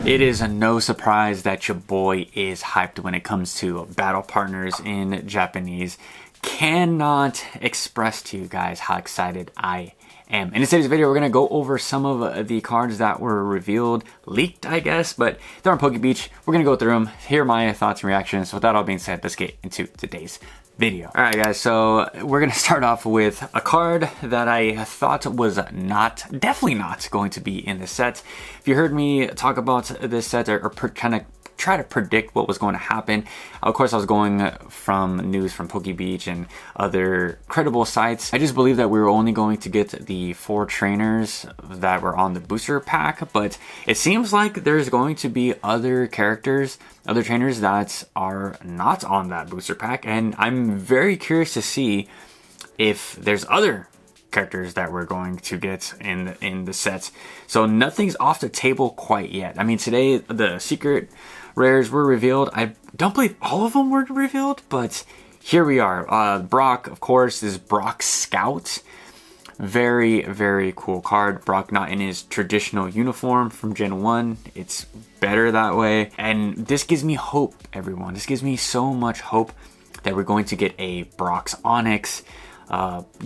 It is no surprise that your boy is hyped when it comes to battle partners in Japanese. Cannot express to you guys how excited I am. In today's video, we're going to go over some of the cards that were revealed, leaked, I guess, but they're on PokeBeach. We're going to go through them, hear my thoughts and reactions. So with that all being said, let's get into today's video. All right, guys, so we're going to start off with a card that I thought was definitely not going to be in the set. If you heard me talk about this set or kind of try to predict what was going to happen, of course I was going from news from PokeBeach and other credible sites. I just believe that we were only going to get the 4 trainers that were on the booster pack, but it seems like there's going to be other characters, other trainers that are not on that booster pack, and I'm very curious to see if there's other characters that we're going to get in the sets. So nothing's off the table quite yet. I mean, today the secret rares were revealed. I don't believe all of them were revealed, but here we are. Brock, of course, is Brock Scout. Very, very cool card. Brock not in his traditional uniform from Gen 1. It's better that way. And this gives me hope, everyone. This gives me so much hope that we're going to get a Brock's Onyx.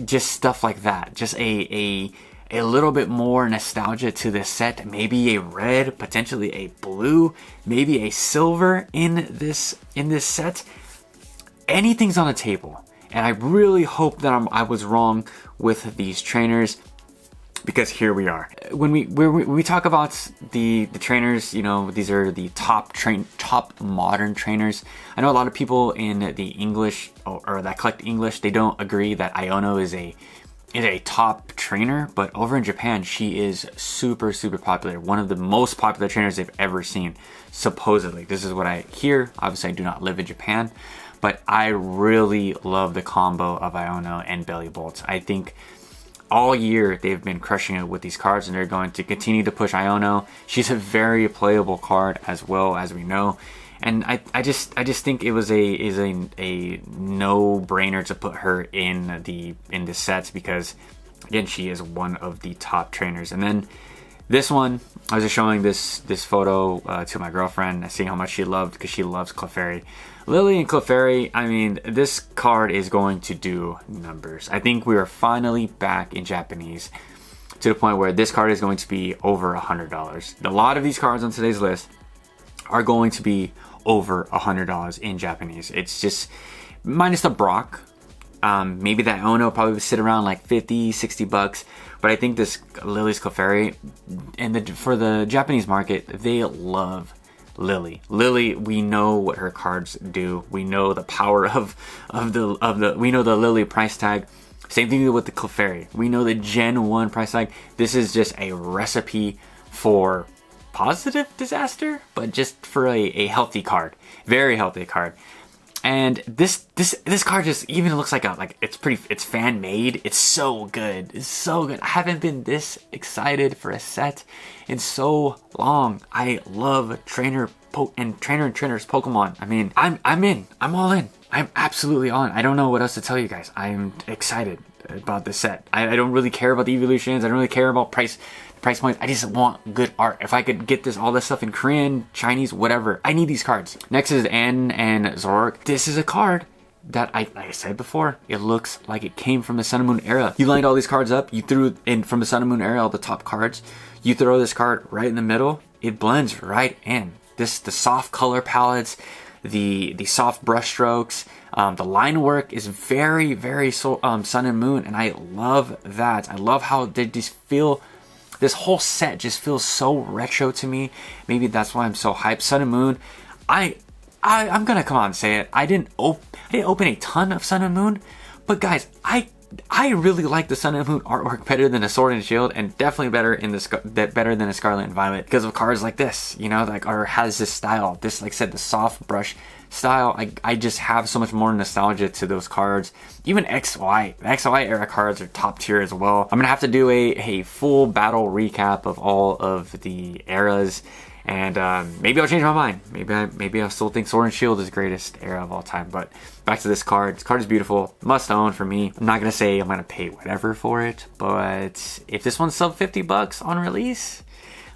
Just stuff like that. Just a little bit more nostalgia to this set. Maybe a red, potentially a blue, maybe a silver in this set. Anything's on the table, and I really hope that I was wrong with these trainers, because here we are. When we talk about the trainers, you know, these are the top modern trainers. I know a lot of people in the English or that collect English, they don't agree that Iono is a top trainer, but over in Japan, she is super popular. One of the most popular trainers they've ever seen, supposedly. This is what I hear. Obviously, I do not live in Japan, but I really love the combo of Iono and Bellibolt. I think all year they've been crushing it with these cards, and they're going to continue to push Iono. She's a very playable card as well, as we know. And I just think it was a no-brainer to put her in the sets, because again, she is one of the top trainers. And then this one, I was just showing this photo to my girlfriend, seeing how much she loved, because she loves Clefairy. Lily and Clefairy, I mean, this card is going to do numbers. I think we are finally back in Japanese to the point where this card is going to be over $100. A lot of these cards on today's list are going to be over $100 in Japanese. It's just minus the Brock. Maybe that Ono probably sit around like 50, 60 bucks. But I think this Lily's Clefairy, and for the Japanese market, they love Lily. Lily, we know what her cards do. We know the power of the we know the Lily price tag. Same thing with the Clefairy. We know the Gen 1 price tag. This is just a recipe for positive disaster, but just for a healthy card. Very healthy card. And this card just even looks like it's fan made. It's so good. It's so good. I haven't been this excited for a set in so long. I love trainer and trainers Pokemon. I mean, I'm in. I'm all in. I'm absolutely on. I don't know what else to tell you guys. I'm excited about this set. I don't really care about the evolutions. I don't really care about price points. I just want good art. If I could get all this stuff in Korean, Chinese, whatever, I need these cards. Next is N and Zoroark. This is a card that like I said before, it looks like it came from the Sun and Moon era. You lined all these cards up, you threw in from the Sun and Moon era all the top cards, you throw this card right in the middle, it blends right in. The soft color palettes, the soft brush strokes, the line work is very Sun and Moon, and I love that. I love how they just feel. This whole set just feels so retro to me. Maybe that's why I'm so hyped. Sun and Moon, I'm gonna come on and say it. I didn't open a ton of Sun and Moon, but guys, I really like the Sun and Moon artwork better than a Sword and Shield, and definitely better than a Scarlet and Violet, because of cards like this, you know, like, or has this style. This, like I said, the soft brush style. I just have so much more nostalgia to those cards. Even XY, the XY era cards are top tier as well. I'm gonna have to do a full battle recap of all of the eras, and maybe I'll change my mind. Maybe I still think Sword and Shield is the greatest era of all time. But back to this card. This card is beautiful, must own for me. I'm not gonna say I'm gonna pay whatever for it, but if this one's sub 50 bucks on release,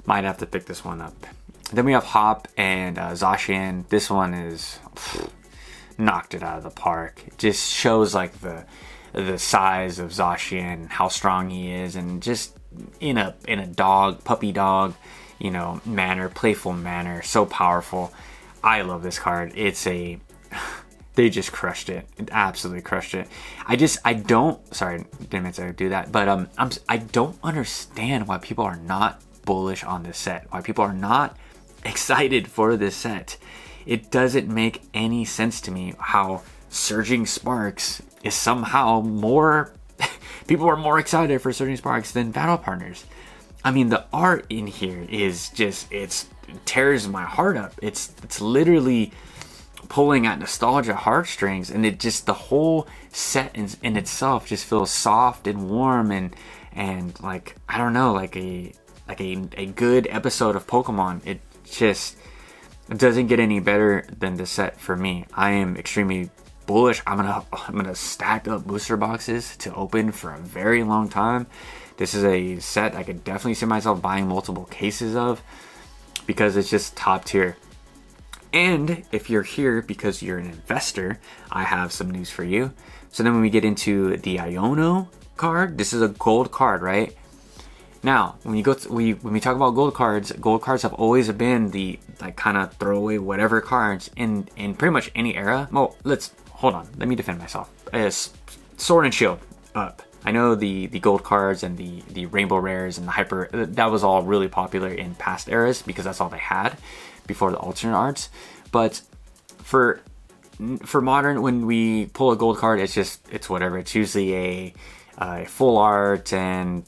might have to pick this one up. Then we have Hop and Zacian. This one is knocked it out of the park. It just shows like the size of Zacian, how strong he is, and just in a puppy dog, you know, manner, playful manner, so powerful. I love this card. They just crushed it. It absolutely crushed it. I don't, sorry, didn't mean to do that, but I don't understand why people are not bullish on this set. Why people are not excited for this set. It doesn't make any sense to me how Surging Sparks is somehow more people are more excited for Surging Sparks than Battle Partners. I mean, the art in here is just, it tears my heart up. It's literally pulling at nostalgia heartstrings, and it just, the whole set in itself just feels soft and warm and like, I don't know, like a good episode of Pokemon. It just, it doesn't get any better than the set for me. I am extremely bullish. I'm gonna stack up booster boxes to open for a very long time. This is a set I could definitely see myself buying multiple cases of because it's just top tier. And if you're here because you're an investor, I have some news for you. So then when we get into the Iono card, this is a gold card, right? Now, when we talk about gold cards have always been the like kind of throwaway whatever cards in pretty much any era. Well, hold on. Let me defend myself. Sword and Shield up. I know the gold cards and the rainbow rares and the hyper, that was all really popular in past eras because that's all they had before the alternate arts. But for modern, when we pull a gold card, it's whatever. It's usually a full art and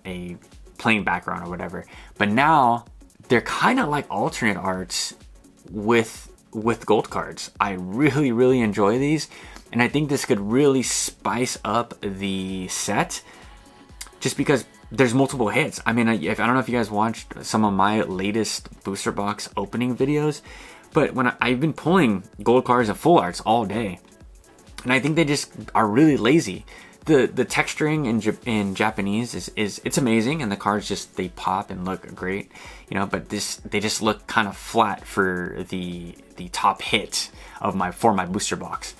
a plain background or whatever. But now they're kind of like alternate arts with gold cards. I really, really enjoy these, and I think this could really spice up the set just because there's multiple hits. I mean, I don't know if you guys watched some of my latest booster box opening videos, but when I've been pulling gold cards and full arts all day, and I think they just are really lazy. The texturing in Japanese is it's amazing, and the cards just, they pop and look great, you know. But they just look kind of flat for the top hit of my booster box.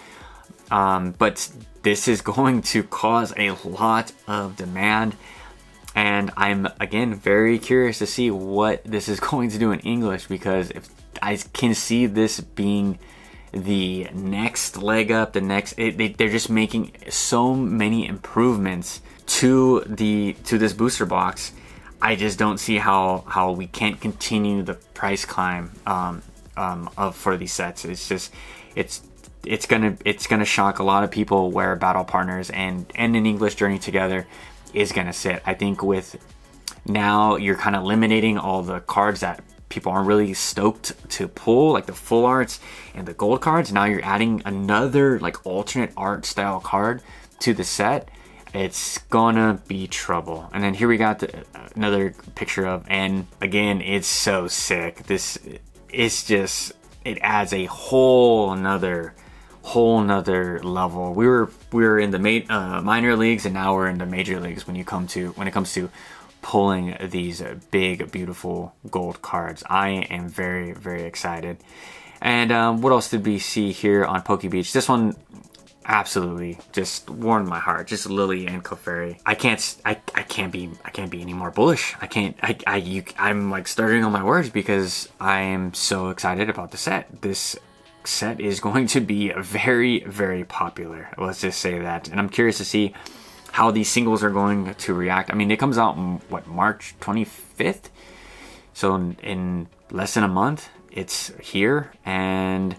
But this is going to cause a lot of demand, and I'm again very curious to see what this is going to do in English, because if I can see this being the next leg up, they're just making so many improvements to this booster box. I just don't see how we can't continue the price climb for these sets. It's gonna shock a lot of people where Battle Partners and an English Journey Together is gonna sit. I think with now you're kind of eliminating all the cards that people aren't really stoked to pull, like the full arts and the gold cards. Now you're adding another like alternate art style card to the set. It's gonna be trouble. And then here we got another picture of, and again, it's so sick. It adds a whole nother level. We were in the minor leagues, and now we're in the major leagues when it comes to pulling these big, beautiful gold cards. I am very, very excited. And what else did we see here on Poke Beach? This one absolutely just warmed my heart. Just Lily and Clefairy. I can't be any more bullish. I'm like stuttering on my words because I am so excited about the set. This set is going to be very, very popular. Let's just say that. And I'm curious to see how these singles are going to react. I mean, it comes out March 25th, so in less than a month it's here. And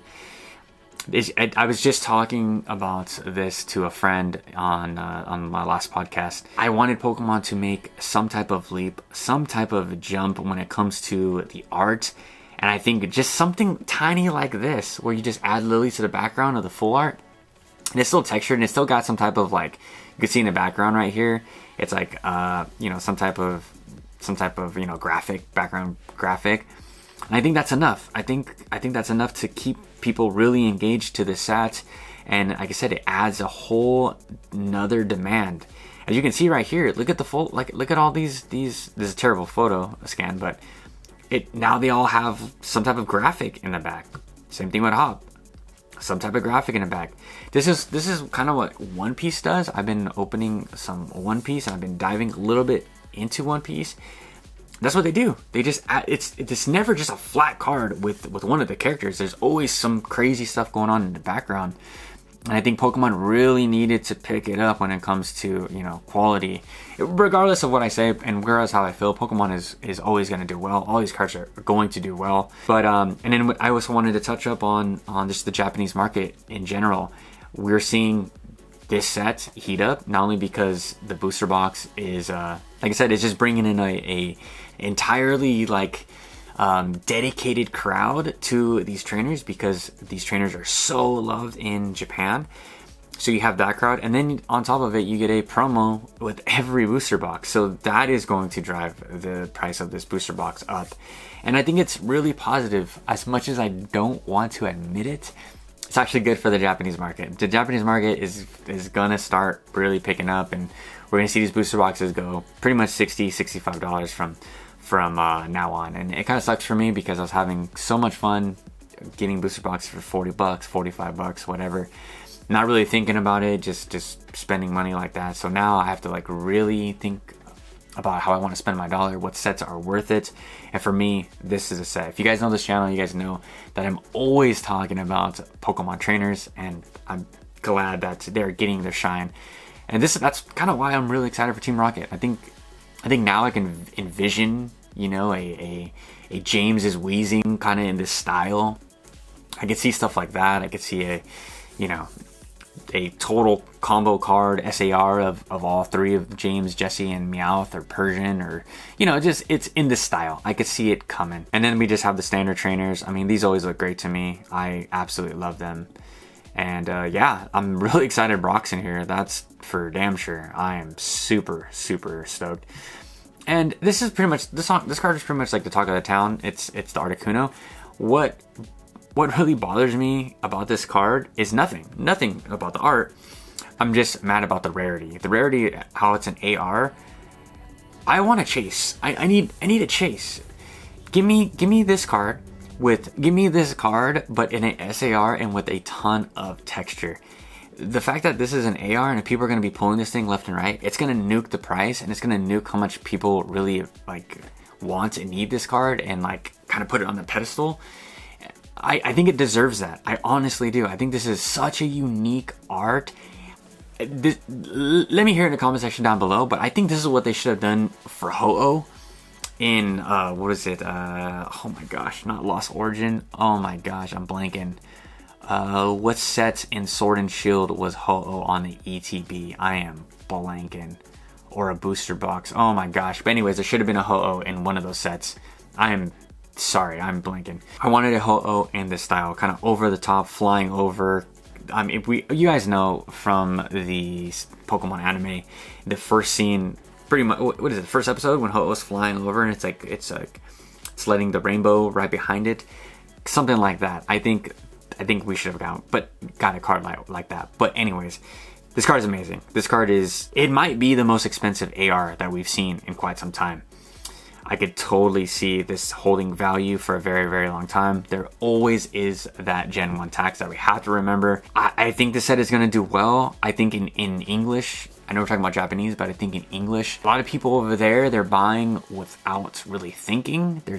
I was just talking about this to a friend on my last podcast. I wanted Pokemon to make some type of leap, some type of jump when it comes to the art. And I think just something tiny like this, where you just add Lily to the background of the full art, and it's still textured, and it's still got some type of, like, you can see in the background right here, it's like some type of background graphic. And I think that's enough. I think that's enough to keep people really engaged to the set. And like I said, it adds a whole nother demand. As you can see right here, look at the full, look at all these. This is a terrible photo scan, but now they all have some type of graphic in the back. Same thing with Hop, some type of graphic in the back. This is kind of what One Piece does. I've been opening some One Piece and I've been diving a little bit into One Piece. That's what they do. They just it's never just a flat card with one of the characters. There's always some crazy stuff going on in the background. And I think Pokemon really needed to pick it up when it comes to, you know, quality. Regardless of what I say and regardless how I feel, Pokemon is always going to do well. All these cards are going to do well. But and then I also wanted to touch up on just the Japanese market in general. We're seeing this set heat up, not only because the booster box is like I said, it's just bringing in a entirely like dedicated crowd to these trainers, because these trainers are so loved in Japan. So you have that crowd, and then on top of it you get a promo with every booster box, so that is going to drive the price of this booster box up. And I think it's really positive. As much as I don't want to admit it, it's actually good for the Japanese market. The Japanese market is gonna start really picking up, and we're gonna see these booster boxes go pretty much $60-65 from now on. And it kind of sucks for me because I was having so much fun getting booster boxes for 40 bucks, 45 bucks, whatever, not really thinking about it, just spending money like that. So now I have to like really think about how I want to spend my dollar, what sets are worth it. And for me, this is a set. If you guys know this channel, you guys know that I'm always talking about Pokemon trainers, and I'm glad that they're getting their shine. And that's kind of why I'm really excited for Team Rocket. I think now I can envision, you know, a James is wheezing kind of in this style. I could see stuff like that. I could see a total combo card SAR of all three of James, Jesse, and Meowth, or Persian, or, you know, just it's in this style. I could see it coming. And then we just have the standard trainers. I mean, these always look great to me. I absolutely love them. And yeah, I'm really excited Brock's in here. That's for damn sure. I am super stoked. And this is pretty much this card is pretty much like the talk of the town. It's the Articuno. What really bothers me about this card is nothing about the art. I'm just mad about the rarity. The rarity, how it's an AR. I want to chase. I need a chase. Give me this card but in an SAR and with a ton of texture. The fact that this is an AR and people are going to be pulling this thing left and right, it's going to nuke the price, and it's going to nuke how much people really like want and need this card, and like kind of put it on the pedestal. I think it deserves that. I honestly do. I think this is such a unique art. Let me hear in the comment section down below, but I think this is what they should have done for Ho-Oh in what is it? Oh my gosh, not Lost Origin. Oh my gosh, I'm blanking. What set in Sword and Shield was Ho-Oh on the ETB? I am blanking. Or a booster box. Oh my gosh. But anyways, there should have been a Ho-Oh in one of those sets. I am sorry, I'm blanking. I wanted a Ho-Oh in this style, kind of over the top, flying over. I mean, you guys know from the Pokemon anime, the first scene, pretty much, what is it, the first episode when Ho-Oh's flying over and it's it's letting the rainbow right behind it, something like that. I think we should have got a card like that. But anyways, this card is amazing. This card it might be the most expensive AR that we've seen in quite some time. I could totally see this holding value for a very, very long time. There always is that Gen 1 tax that we have to remember. I think this set is going to do well. I think in English, I know we're talking about Japanese, but I think in English, a lot of people over there, they're buying without really thinking. They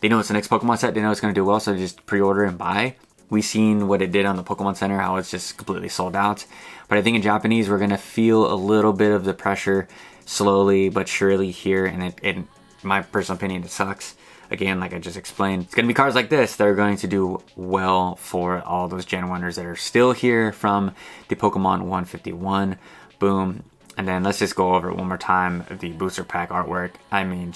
know it's the next Pokemon set. They know it's going to do well, so they just pre-order and buy. We've seen what it did on the Pokemon Center, how it's just completely sold out. But I think in Japanese, we're going to feel a little bit of the pressure slowly but surely here, and in my personal opinion, it sucks. Again, like I just explained, it's going to be cards like this that are going to do well for all those Gen 1ers that are still here from the Pokemon 151. Boom. And then let's just go over it one more time, the booster pack artwork. I mean,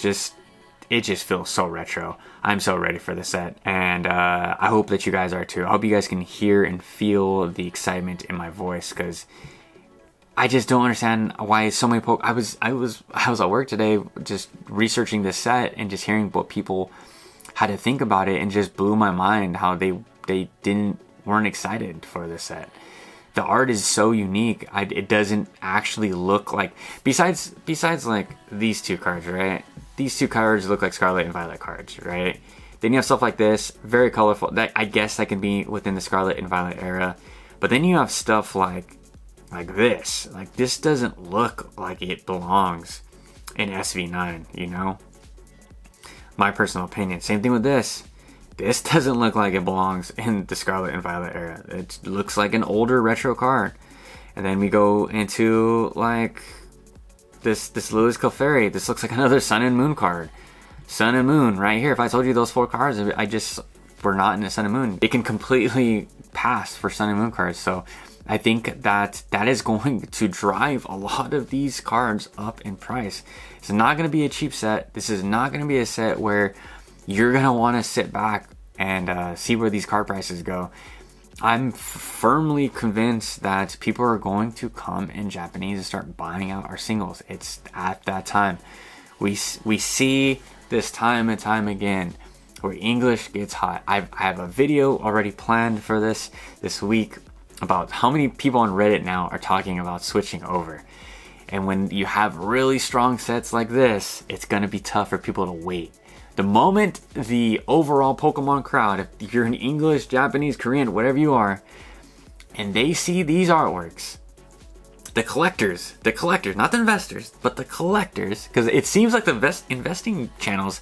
it just feels so retro. I'm so ready for the set, and I hope that you guys are too. I hope you guys can hear and feel the excitement in my voice, because I just don't understand why so many I was at work today just researching this set and just hearing what people had to think about it, and just blew my mind how they weren't excited for this set. The art is so unique. It doesn't actually look like, besides like these two cards, right? these two cards look like Scarlet and Violet cards, right? Then you have stuff like this, very colorful. That, I guess that can be within the Scarlet and Violet era. But then you have stuff like this. Like, this doesn't look like it belongs in SV9, you know? My personal opinion. Same thing with this. This doesn't look like it belongs in the Scarlet and Violet era. It looks like an older retro card. And then we go into like this Louis Clefairy. This looks like another Sun and Moon card. Sun and Moon right here. If I told you those 4 cards, we're not in the Sun and Moon. It can completely pass for Sun and Moon cards. So I think that is going to drive a lot of these cards up in price. It's not going to be a cheap set. This is not going to be a set where you're going to want to sit back and see where these card prices go. I'm firmly convinced that people are going to come in Japanese and start buying out our singles. It's at that time. We see this time and time again where English gets hot. I have a video already planned for this week about how many people on Reddit now are talking about switching over. And when you have really strong sets like this, it's going to be tough for people to wait. The moment the overall Pokemon crowd, if you're in English, Japanese, Korean, whatever you are, and they see these artworks, the collectors, not the investors, but the collectors, because it seems like the investing channels,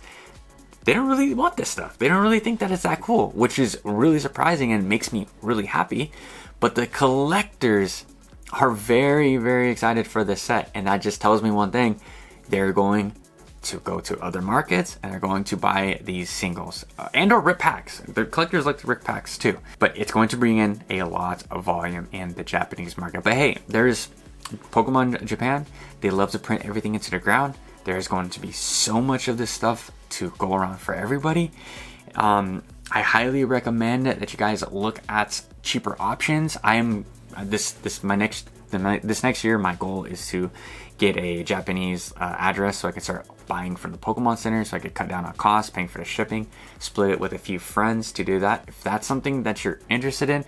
they don't really want this stuff. They don't really think that it's that cool, which is really surprising and makes me really happy. But the collectors are very, very excited for this set, and that just tells me one thing. They're going to go to other markets and are going to buy these singles and or rip packs. The collectors like to rip packs too, but it's going to bring in a lot of volume in the Japanese market. But hey, there's Pokemon Japan. They love to print everything into the ground. There's going to be so much of this stuff to go around for everybody. I highly recommend that you guys look at cheaper options. This next year, my goal is to get a Japanese address so I can start buying from the Pokemon Center, so I could cut down on costs, paying for the shipping, split it with a few friends to do that. If that's something that you're interested in,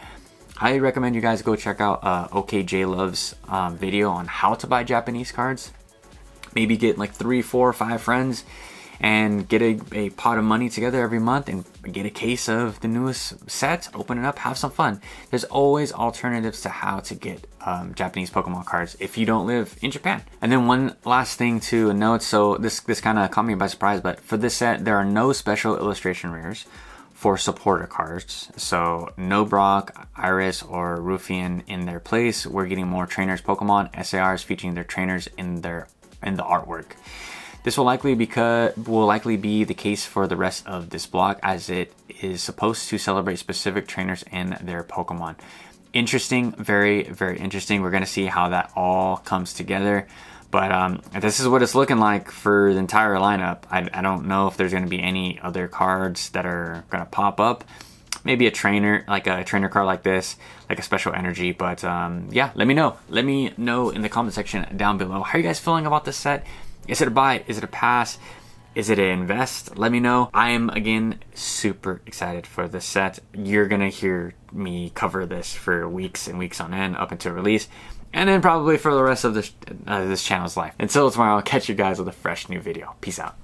highly recommend you guys go check out OKJ Love's video on how to buy Japanese cards. Maybe get like 3, 4, 5 friends and get a pot of money together every month and get a case of the newest sets, open it up, have some fun. There's always alternatives to how to get Japanese Pokemon cards if you don't live in Japan. And then one last thing to note, so this kind of caught me by surprise, but for this set, there are no special illustration rares for supporter cards. So no Brock, Iris, or Rufian in their place. We're getting more trainers Pokemon, SARs featuring their trainers in the artwork. This will likely be the case for the rest of this block, as it is supposed to celebrate specific trainers and their Pokemon. Interesting, very, very interesting. We're going to see how that all comes together. But this is what it's looking like for the entire lineup. I don't know if there's going to be any other cards that are going to pop up. Maybe a trainer, like a trainer card like this, like a special energy. But yeah, let me know. Let me know in the comment section down below. How are you guys feeling about this set? Is it a buy? Is it a pass? Is it an invest? Let me know. I am, again, super excited for this set. You're going to hear me cover this for weeks and weeks on end up until release. And then probably for the rest of this channel's life. Until tomorrow, I'll catch you guys with a fresh new video. Peace out.